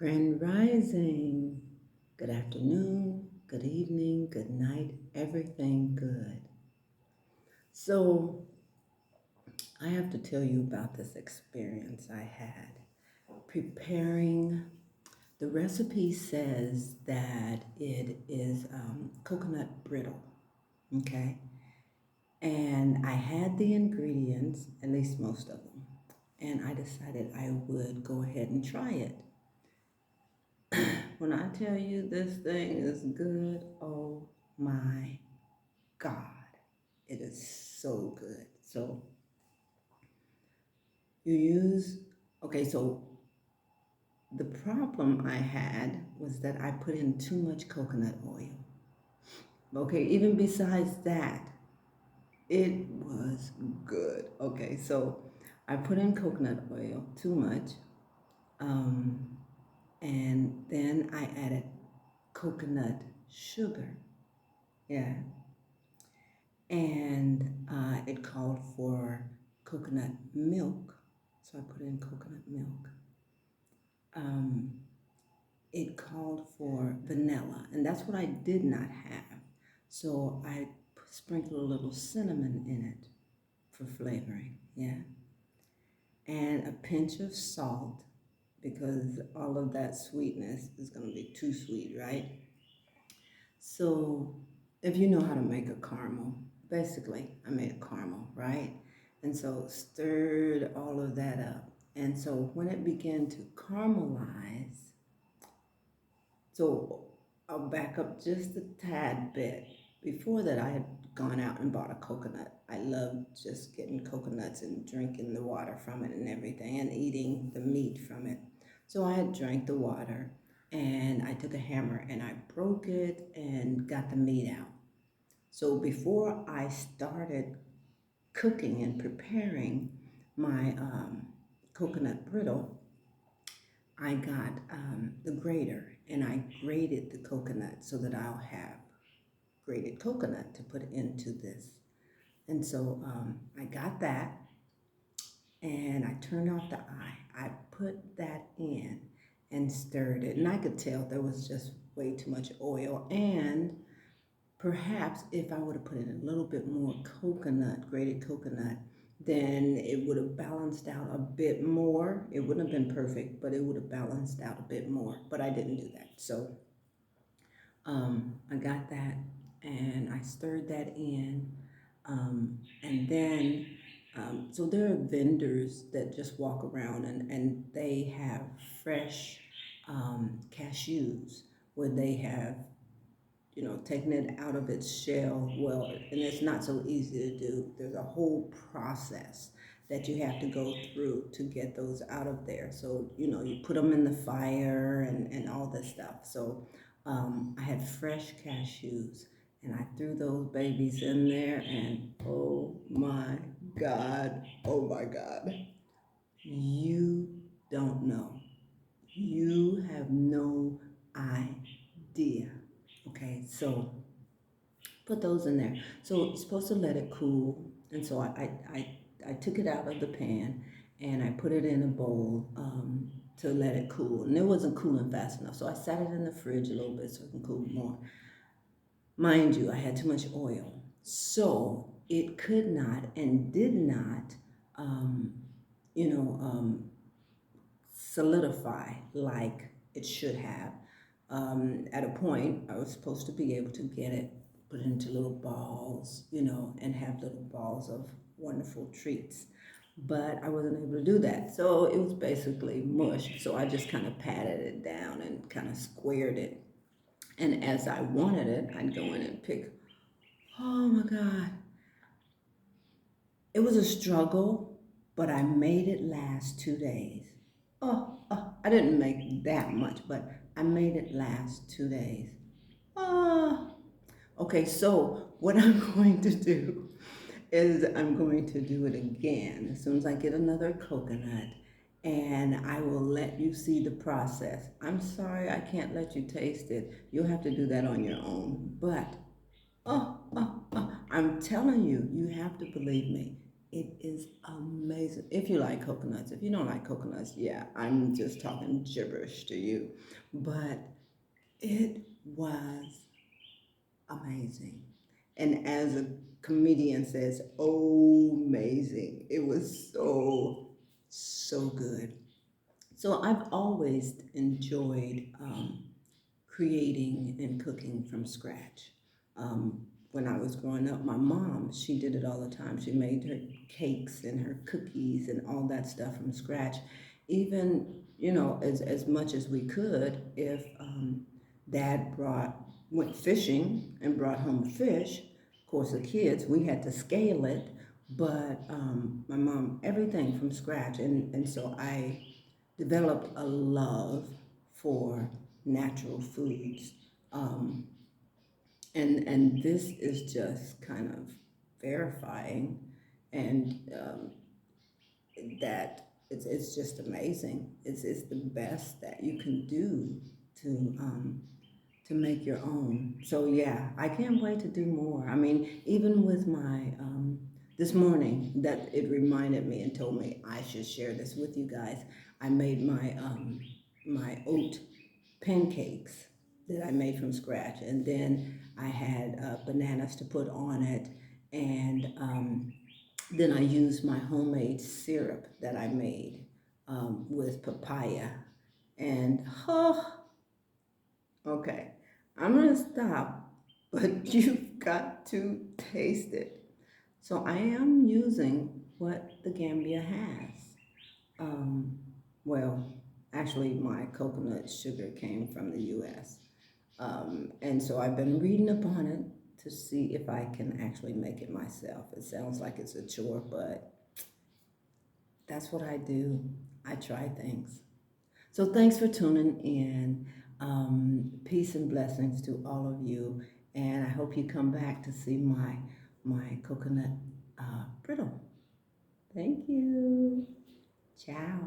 Grand Rising. Good afternoon, good evening, good night, everything good. So, I have to tell you about this experience I had preparing. The recipe says that it is coconut brittle, okay? And I had the ingredients, at least most of them, and I decided I would go ahead and try it. When I tell you this thing is good, oh my God, it is so good. So you use, okay, so the problem I had was that I put in too much coconut oil. Okay, even besides that, it was good. Okay, so I put in coconut oil too much, um, and then I added coconut sugar. Yeah, and it called for coconut milk, so I put in coconut milk. Um, it called for vanilla, and that's what I did not have, so I sprinkled a little cinnamon in it for flavoring, yeah, and a pinch of salt because all of that sweetness is going to be too sweet, right? So, if you know how to make a caramel, basically, I made a caramel, right? And so stirred all of that up. And so when it began to caramelize, so I'll back up just a tad bit. Before that, I had gone out and bought a coconut. I love just getting coconuts and drinking the water from it and everything and eating the meat from it. So I had drank the water and I took a hammer and I broke it and got the meat out. So before I started cooking and preparing my coconut brittle, I got the grater and I grated the coconut so that I'll have grated coconut to put into this. And so I got that and I turned off the eye. I put that in and stirred it. And I could tell there was just way too much oil. And perhaps if I would have put in a little bit more coconut, grated coconut, then it would have balanced out a bit more. It wouldn't have been perfect, but it would have balanced out a bit more. But I didn't do that. So I got that and I stirred that in. And then, so there are vendors that just walk around and they have fresh cashews where they have, taken it out of its shell. Well, and it's not so easy to do. There's a whole process that you have to go through to get those out of there. So, you put them in the fire and all this stuff. So I had fresh cashews and I threw those babies in there and oh my God, you don't know. You have no idea. Okay, so put those in there. So it's supposed to let it cool. And so I took it out of the pan and I put it in a bowl to let it cool. And it wasn't cooling fast enough. So I sat it in the fridge a little bit so it can cool more. Mind you, I had too much oil. So it could not and did not, um, you know, um, solidify like it should have. At a point, I was supposed to be able to get it, put it into little balls, and have little balls of wonderful treats. But I wasn't able to do that. So it was basically mush. So I just kind of patted it down and kind of squared it. And as I wanted it, I'd go in and pick. Oh my God. It was a struggle, but I made it last 2 days. I didn't make that much, but I made it last 2 days. Oh, okay, so what I'm going to do is I'm going to do it again as soon as I get another coconut and I will let you see the process. I'm sorry I can't let you taste it. You'll have to do that on your own. But I'm telling you, you have to believe me. It is amazing. If you like coconuts, if you don't like coconuts, yeah, I'm just talking gibberish to you. But it was amazing. And as a comedian says, oh, amazing. It was so, so good. So I've always enjoyed creating and cooking from scratch. When I was growing up, my mom, she did it all the time. She made her cakes and her cookies and all that stuff from scratch. Even, as much as we could, if dad went fishing and brought home fish, of course, the kids, we had to scale it, but my mom, everything from scratch. And so I developed a love for natural foods. Um, and this is just kind of verifying and that it's just amazing. It's the best that you can do to to make your own. So yeah, I can't wait to do more. I mean, even with my this morning, that it reminded me and told me I should share this with you guys. I made my oat pancakes that I made from scratch, and then I had bananas to put on it, and then I used my homemade syrup that I made with papaya, and oh, okay, I'm gonna stop, but you've got to taste it. So I am using what the Gambia has. Um, well, actually, my coconut sugar came from the U.S. And so I've been reading up on it to see if I can actually make it myself. It sounds like it's a chore, but that's what I do. I try things. So thanks for tuning in. Peace and blessings to all of you, and I hope you come back to see my coconut brittle. Thank you. Ciao.